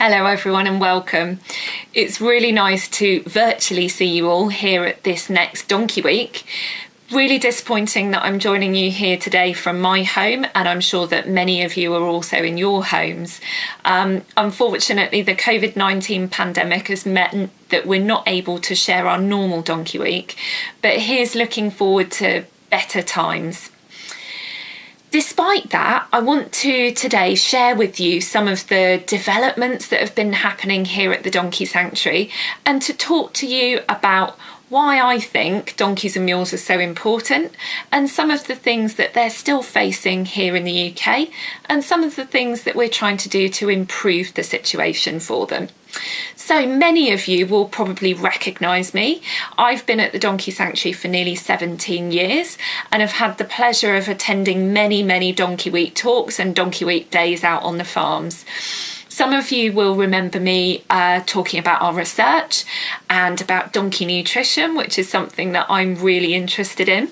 Hello everyone and welcome. It's really nice to virtually see you all here at this next Donkey Week. Really disappointing that I'm joining you here today from my home, and I'm sure that many of you are also in your homes. Unfortunately, the COVID-19 pandemic has meant that we're not able to share our normal Donkey Week, but here's looking forward to better times. Despite that, I want to today share with you some of the developments that have been happening here at the Donkey Sanctuary, and to talk to you about why I think donkeys and mules are so important, and some of the things that they're still facing here in the UK, and some of the things that we're trying to do to improve the situation for them. So many of you will probably recognise me. I've been at the Donkey Sanctuary for nearly 17 years and have had the pleasure of attending many Donkey Week talks and Donkey Week days out on the farms. Some of you will remember me talking about our research and about donkey nutrition, which is something that I'm really interested in.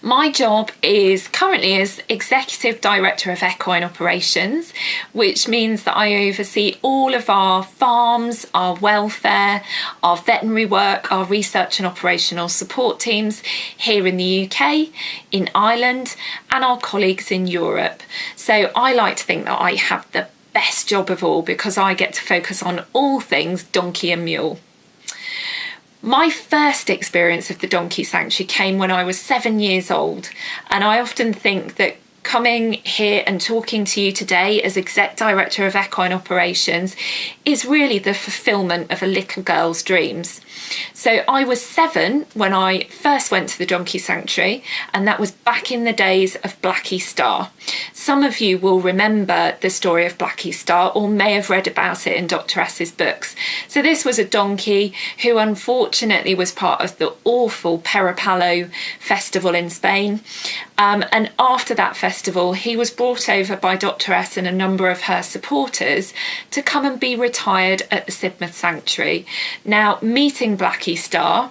My job is currently as Executive Director of Equine Operations, which means that I oversee all of our farms, our welfare, our veterinary work, our research and operational support teams here in the UK, in Ireland, and our colleagues in Europe. So I like to think that I have the best job of all because I get to focus on all things donkey and mule. My first experience of the Donkey Sanctuary came when I was 7 years old, and I often think that coming here and talking to you today as Exec Director of Equine Operations is really the fulfilment of a little girl's dreams. So I was 7 when I first went to the Donkey Sanctuary, and that was back in the days of Blackie Star. Some of you will remember the story of Blackie Star or may have read about it in Dr. S's books. So this was a donkey who unfortunately was part of the awful Perapalo festival in Spain. And after that festival, he was brought over by Dr. S and a number of her supporters to come and be retired at the Sidmouth Sanctuary. Now, meeting Blackie Star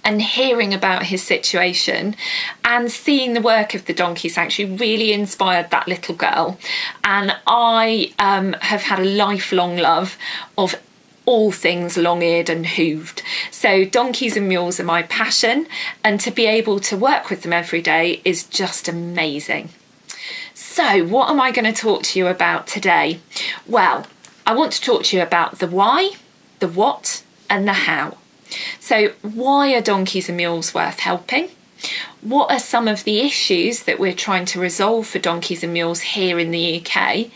and hearing about his situation and seeing the work of the Donkey Sanctuary really inspired that little girl. And I have had a lifelong love of all things long-eared and hooved. So donkeys and mules are my passion, and to be able to work with them every day is just amazing. So what am I going to talk to you about today? Well, I want to talk to you about the why, the what, and the how. So why are donkeys and mules worth helping? What are some of the issues that we're trying to resolve for donkeys and mules here in the UK?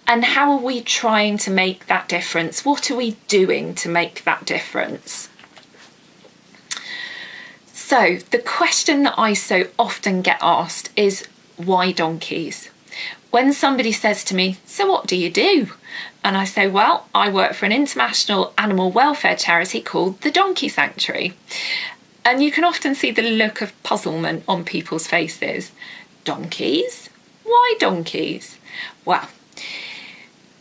And how are we trying to make that difference? What are we doing to make that difference? So the question that I so often get asked is, why donkeys? When somebody says to me, so what do you do? And I say, well, I work for an international animal welfare charity called the Donkey Sanctuary. And you can often see the look of puzzlement on people's faces. Donkeys? Why donkeys? Well,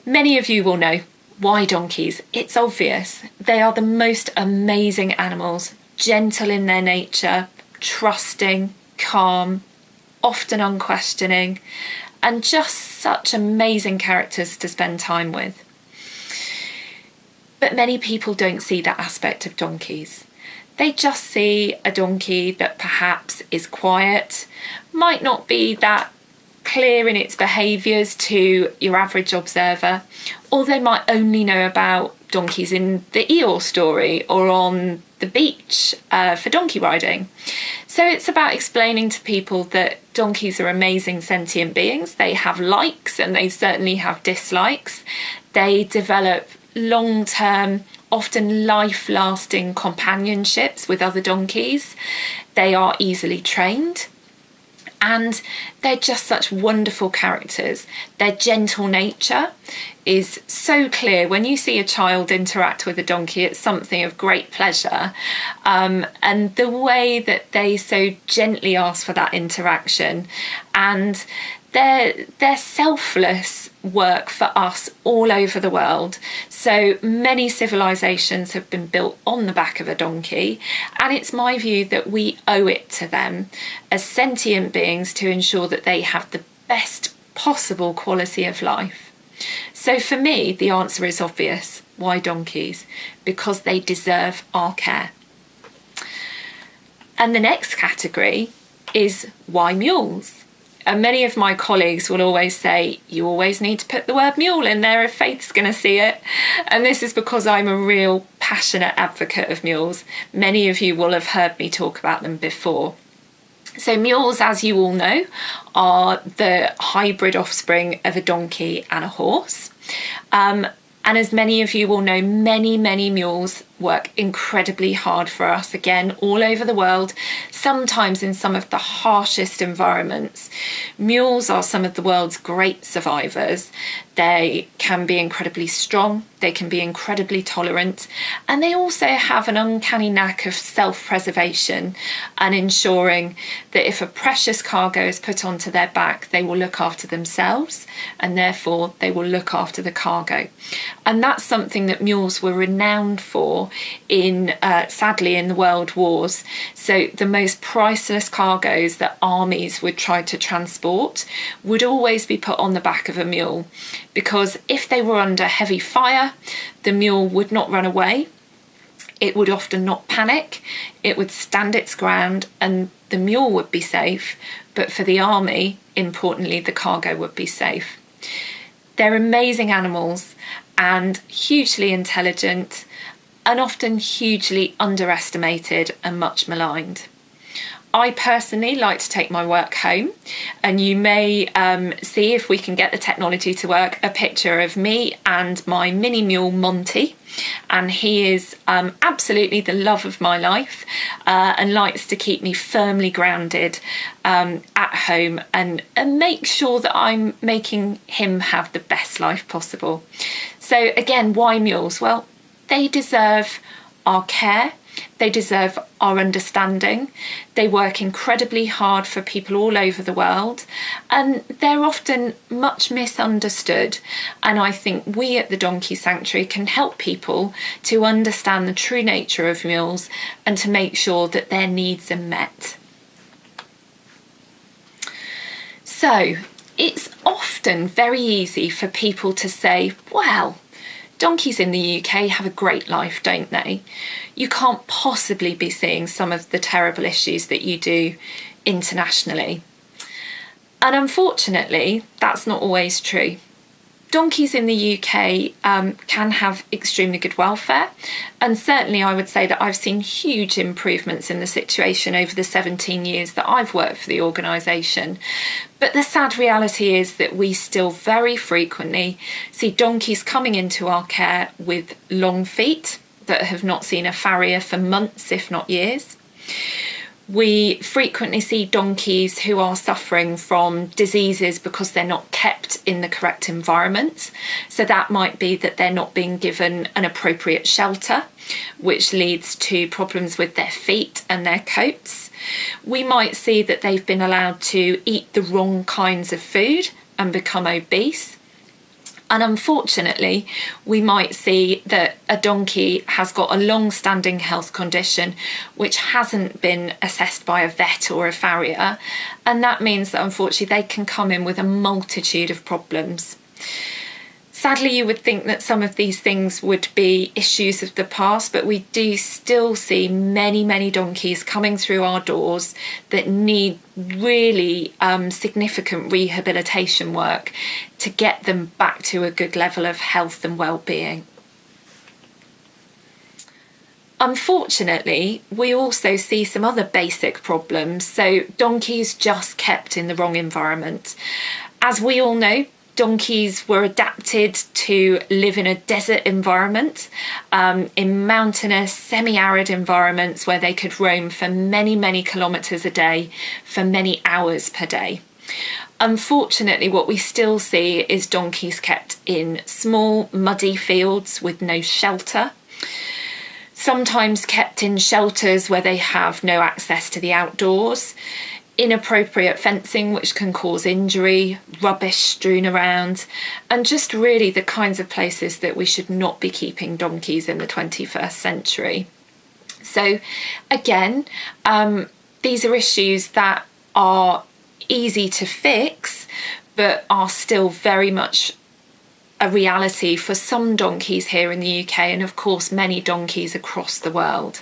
many of you will know why donkeys. It's obvious. They are the most amazing animals, gentle in their nature, trusting, calm, often unquestioning, and just such amazing characters to spend time with. But many people don't see that aspect of donkeys. They just see a donkey that perhaps is quiet, might not be that clear in its behaviours to your average observer, or they might only know about donkeys in the Eeyore story or on the beach for donkey riding. So it's about explaining to people that donkeys are amazing sentient beings. They have likes and they certainly have dislikes. They develop long-term, often life-lasting companionships with other donkeys. They are easily trained. And they're just such wonderful characters. Their gentle nature is so clear. When you see a child interact with a donkey, it's something of great pleasure. And the way that they so gently ask for that interaction, and their selfless work for us all over the world. So many civilizations have been built on the back of a donkey, and it's my view that we owe it to them as sentient beings to ensure that they have the best possible quality of life. So for me, the answer is obvious. Why donkeys? Because they deserve our care. And the next category is why mules? And many of my colleagues will always say, you always need to put the word mule in there if Faith's going to see it. And this is because I'm a real passionate advocate of mules. Many of you will have heard me talk about them before. So mules, as you all know, are the hybrid offspring of a donkey and a horse. And as many of you will know, many mules work incredibly hard for us, again, all over the world, sometimes in some of the harshest environments. Mules are some of the world's great survivors. They can be incredibly strong, they can be incredibly tolerant, and they also have an uncanny knack of self-preservation and ensuring that if a precious cargo is put onto their back, they will look after themselves, and therefore they will look after the cargo. And that's something that mules were renowned for sadly in the world wars. So the most priceless cargoes that armies would try to transport would always be put on the back of a mule, because if they were under heavy fire, the mule would not run away. It would often not panic. It would stand its ground and the mule would be safe. But for the army, importantly, the cargo would be safe. They're amazing animals and hugely intelligent, and often hugely underestimated and much maligned. I personally like to take my work home, and you may see, if we can get the technology to work, a picture of me and my mini mule Monty, and he is absolutely the love of my life and likes to keep me firmly grounded at home and make sure that I'm making him have the best life possible. So again, why mules? Well, they deserve our care, they deserve our understanding, they work incredibly hard for people all over the world, and they're often much misunderstood. And I think we at the Donkey Sanctuary can help people to understand the true nature of mules and to make sure that their needs are met. So it's often very easy for people to say, well, donkeys in the UK have a great life, don't they? You can't possibly be seeing some of the terrible issues that you do internationally. And unfortunately, that's not always true. Donkeys in the UK can have extremely good welfare, and certainly I would say that I've seen huge improvements in the situation over the 17 years that I've worked for the organisation. But the sad reality is that we still very frequently see donkeys coming into our care with long feet that have not seen a farrier for months, if not years. We frequently see donkeys who are suffering from diseases because they're not kept in the correct environment. So that might be that they're not being given an appropriate shelter, which leads to problems with their feet and their coats. We might see that they've been allowed to eat the wrong kinds of food and become obese. And unfortunately, we might see that a donkey has got a long-standing health condition which hasn't been assessed by a vet or a farrier. And that means that unfortunately they can come in with a multitude of problems. Sadly, you would think that some of these things would be issues of the past, but we do still see many donkeys coming through our doors that need really significant rehabilitation work to get them back to a good level of health and well-being. Unfortunately, we also see some other basic problems. So donkeys just kept in the wrong environment. As we all know, donkeys were adapted to live in a desert environment, in mountainous, semi-arid environments where they could roam for many kilometres a day, for many hours per day. Unfortunately, what we still see is donkeys kept in small, muddy fields with no shelter, sometimes kept in shelters where they have no access to the outdoors, inappropriate fencing which can cause injury, rubbish strewn around, and just really the kinds of places that we should not be keeping donkeys in the 21st century. So again, these are issues that are easy to fix, but are still very much a reality for some donkeys here in the UK, and of course many donkeys across the world.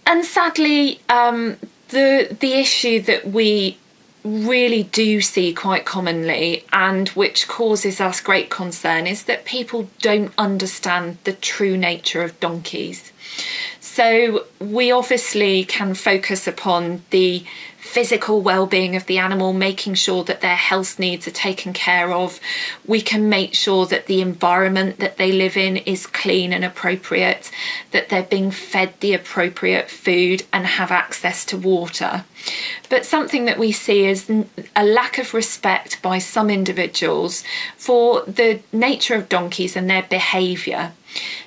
And sadly, the issue that we really do see quite commonly, and which causes us great concern, is that people don't understand the true nature of donkeys. So we obviously can focus upon the physical well-being of the animal, making sure that their health needs are taken care of. We can make sure that the environment that they live in is clean and appropriate, that they're being fed the appropriate food and have access to water. But something that we see is a lack of respect by some individuals for the nature of donkeys and their behaviour.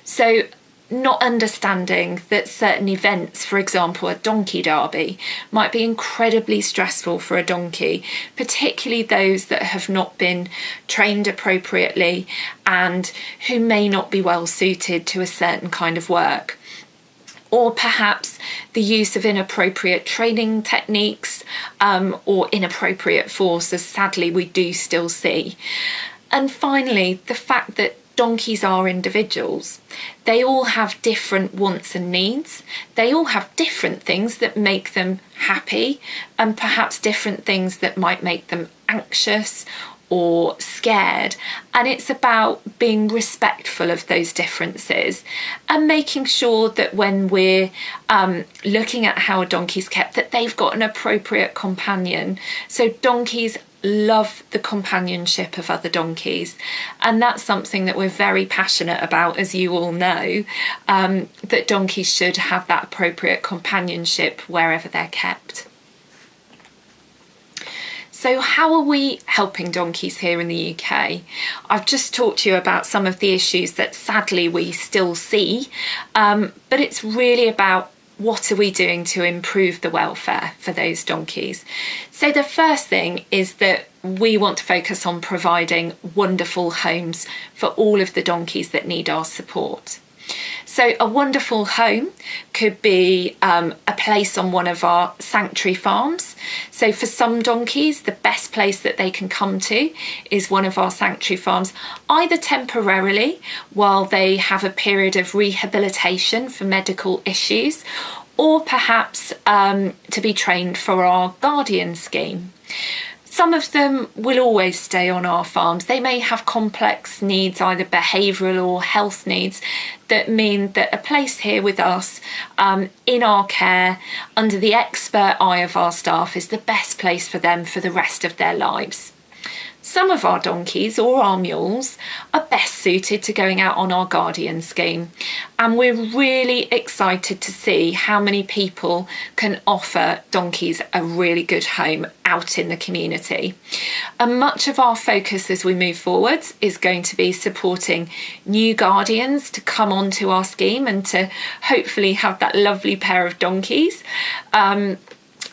So not understanding that certain events, for example, a donkey derby, might be incredibly stressful for a donkey, particularly those that have not been trained appropriately and who may not be well suited to a certain kind of work. Or perhaps the use of inappropriate training techniques or inappropriate force, as sadly we do still see. And finally, the fact that donkeys are individuals. They all have different wants and needs. They all have different things that make them happy, and perhaps different things that might make them anxious or scared. And it's about being respectful of those differences and making sure that when we're looking at how a donkey's kept, that they've got an appropriate companion. So donkeys love the companionship of other donkeys, and that's something that we're very passionate about, as you all know, that donkeys should have that appropriate companionship wherever they're kept. So how are we helping donkeys here in the UK? I've just talked to you about some of the issues that sadly we still see, but it's really about what are we doing to improve the welfare for those donkeys? So the first thing is that we want to focus on providing wonderful homes for all of the donkeys that need our support. So a wonderful home could be a place on one of our sanctuary farms. So for some donkeys, the best place that they can come to is one of our sanctuary farms, either temporarily while they have a period of rehabilitation for medical issues, or perhaps to be trained for our guardian scheme. Some of them will always stay on our farms. They may have complex needs, either behavioural or health needs, that mean that a place here with us, in our care, under the expert eye of our staff, is the best place for them for the rest of their lives. Some of our donkeys or our mules are best suited to going out on our guardian scheme, and we're really excited to see how many people can offer donkeys a really good home out in the community. And much of our focus as we move forwards is going to be supporting new guardians to come onto our scheme and to hopefully have that lovely pair of donkeys.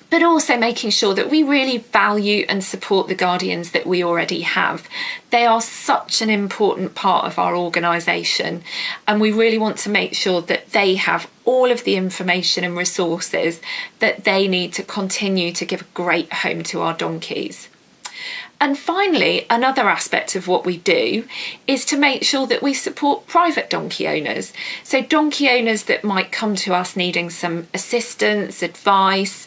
But also making sure that we really value and support the guardians that we already have. They are such an important part of our organisation, and we really want to make sure that they have all of the information and resources that they need to continue to give a great home to our donkeys. And finally, another aspect of what we do is to make sure that we support private donkey owners. So donkey owners that might come to us needing some assistance, advice,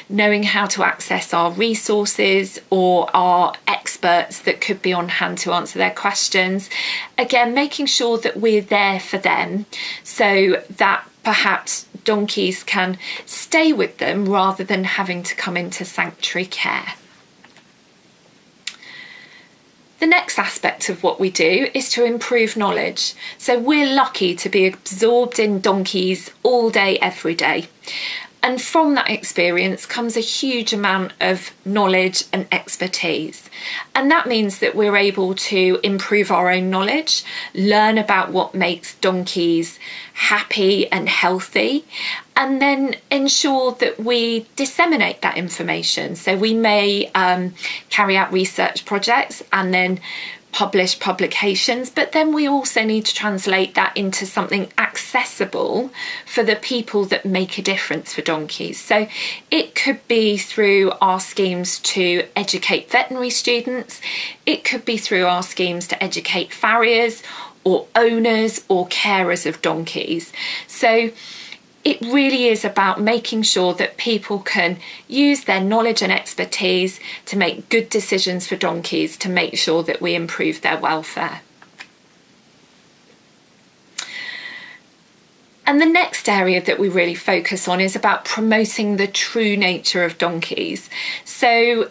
knowing how to access our resources or our experts that could be on hand to answer their questions. Again, making sure that we're there for them so that perhaps donkeys can stay with them rather than having to come into sanctuary care. The next aspect of what we do is to improve knowledge. So we're lucky to be absorbed in donkeys all day, every day. And from that experience comes a huge amount of knowledge and expertise. And that means that we're able to improve our own knowledge, learn about what makes donkeys happy and healthy, and then ensure that we disseminate that information. So we may carry out research projects and then publish publications, but then we also need to translate that into something accessible for the people that make a difference for donkeys. So it could be through our schemes to educate veterinary students, it could be through our schemes to educate farriers or owners or carers of donkeys. So it really is about making sure that people can use their knowledge and expertise to make good decisions for donkeys, to make sure that we improve their welfare. And the next area that we really focus on is about promoting the true nature of donkeys. So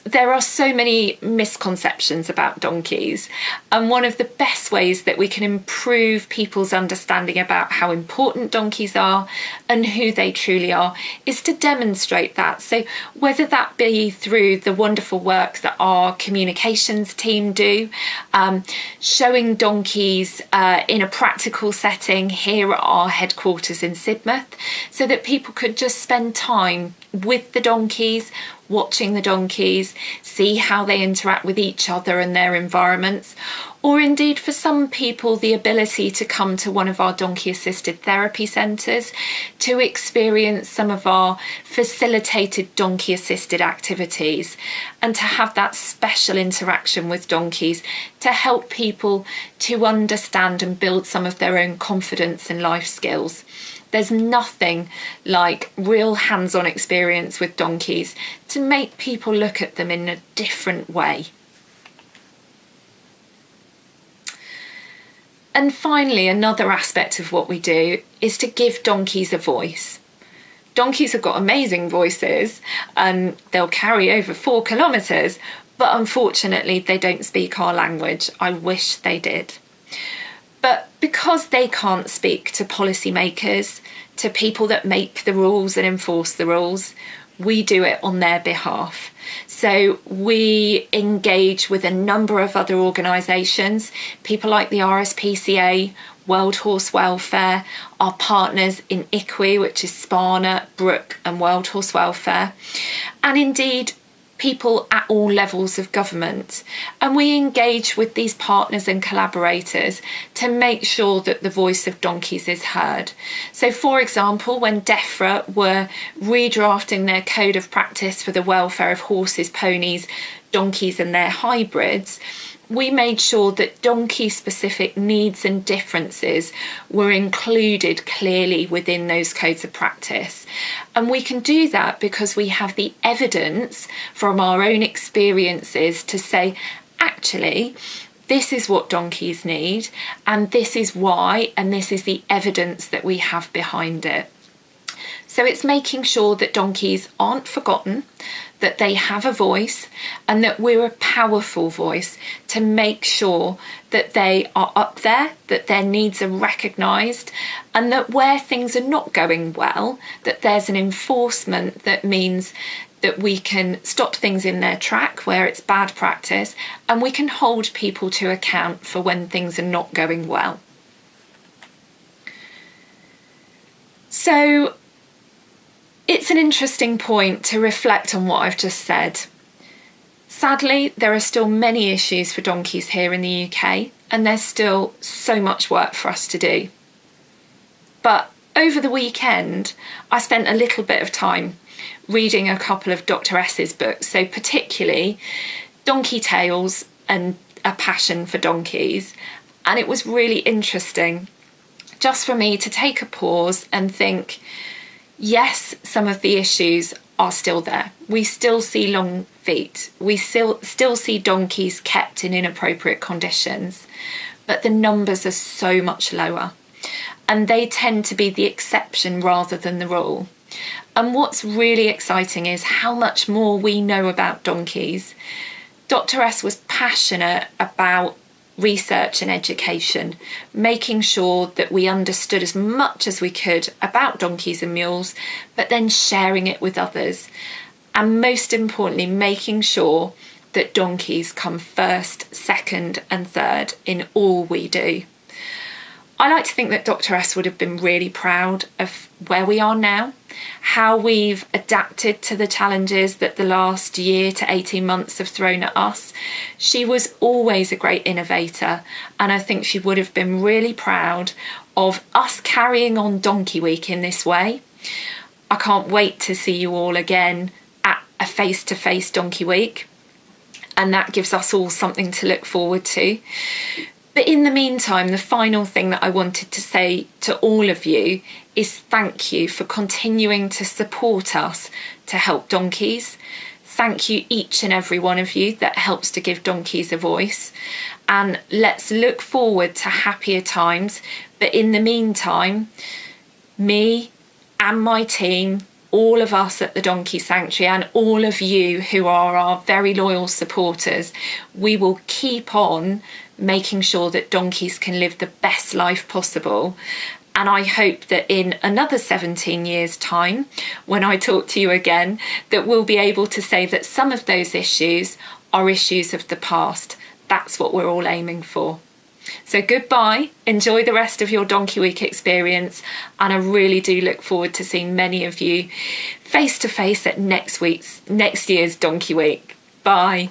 there are so many misconceptions about donkeys, and one of the best ways that we can improve people's understanding about how important donkeys are and who they truly are is to demonstrate that. So whether that be through the wonderful work that our communications team do, showing donkeys in a practical setting here at our headquarters in Sidmouth, so that people could just spend time with the donkeys, watching the donkeys, see how they interact with each other and their environments, or indeed for some people the ability to come to one of our donkey assisted therapy centres to experience some of our facilitated donkey assisted activities and to have that special interaction with donkeys to help people to understand and build some of their own confidence and life skills. There's nothing like real hands-on experience with donkeys to make people look at them in a different way. And finally, another aspect of what we do is to give donkeys a voice. Donkeys have got amazing voices and they'll carry over 4 kilometres, but unfortunately they don't speak our language. I wish they did. But because they can't speak to policymakers, to people that make the rules and enforce the rules, we do it on their behalf. So we engage with a number of other organisations, people like the RSPCA, World Horse Welfare, our partners in ICWI, which is Sparna, Brook and World Horse Welfare, and indeed people at all levels of government. And we engage with these partners and collaborators to make sure that the voice of donkeys is heard. So for example, when DEFRA were redrafting their code of practice for the welfare of horses, ponies, donkeys and their hybrids, we made sure that donkey-specific needs and differences were included clearly within those codes of practice. And we can do that because we have the evidence from our own experiences to say, actually, this is what donkeys need, and this is why, and this is the evidence that we have behind it. So it's making sure that donkeys aren't forgotten, that they have a voice, and that we're a powerful voice to make sure that they are up there, that their needs are recognised, and that where things are not going well, that there's an enforcement that means that we can stop things in their track where it's bad practice, and we can hold people to account for when things are not going well. So it's an interesting point to reflect on what I've just said. Sadly, there are still many issues for donkeys here in the UK, and there's still so much work for us to do. But over the weekend, I spent a little bit of time reading a couple of Dr. S's books, so particularly Donkey Tales and A Passion for Donkeys, and it was really interesting just for me to take a pause and think, yes, some of the issues are still there. We still see long feet. We still see donkeys kept in inappropriate conditions, but the numbers are so much lower, and they tend to be the exception rather than the rule. And what's really exciting is how much more we know about donkeys. Dr. S was passionate about research and education, making sure that we understood as much as we could about donkeys and mules, but then sharing it with others. And most importantly, making sure that donkeys come first, second and third in all we do. I like to think that Dr. S would have been really proud of where we are now, how we've adapted to the challenges that the last year to 18 months have thrown at us. She was always a great innovator, and I think she would have been really proud of us carrying on Donkey Week in this way. I can't wait to see you all again at a face-to-face Donkey Week, and that gives us all something to look forward to. But in the meantime, the final thing that I wanted to say to all of you is thank you for continuing to support us to help donkeys. Thank you, each and every one of you that helps to give donkeys a voice. And let's look forward to happier times. But in the meantime, me and my team, all of us at the Donkey Sanctuary, and all of you who are our very loyal supporters, we will keep on making sure that donkeys can live the best life possible. And I hope that in another 17 years' time, when I talk to you again, that we'll be able to say that some of those issues are issues of the past. That's what we're all aiming for. So goodbye, enjoy the rest of your Donkey Week experience, and I really do look forward to seeing many of you face to face at next year's Donkey Week. Bye.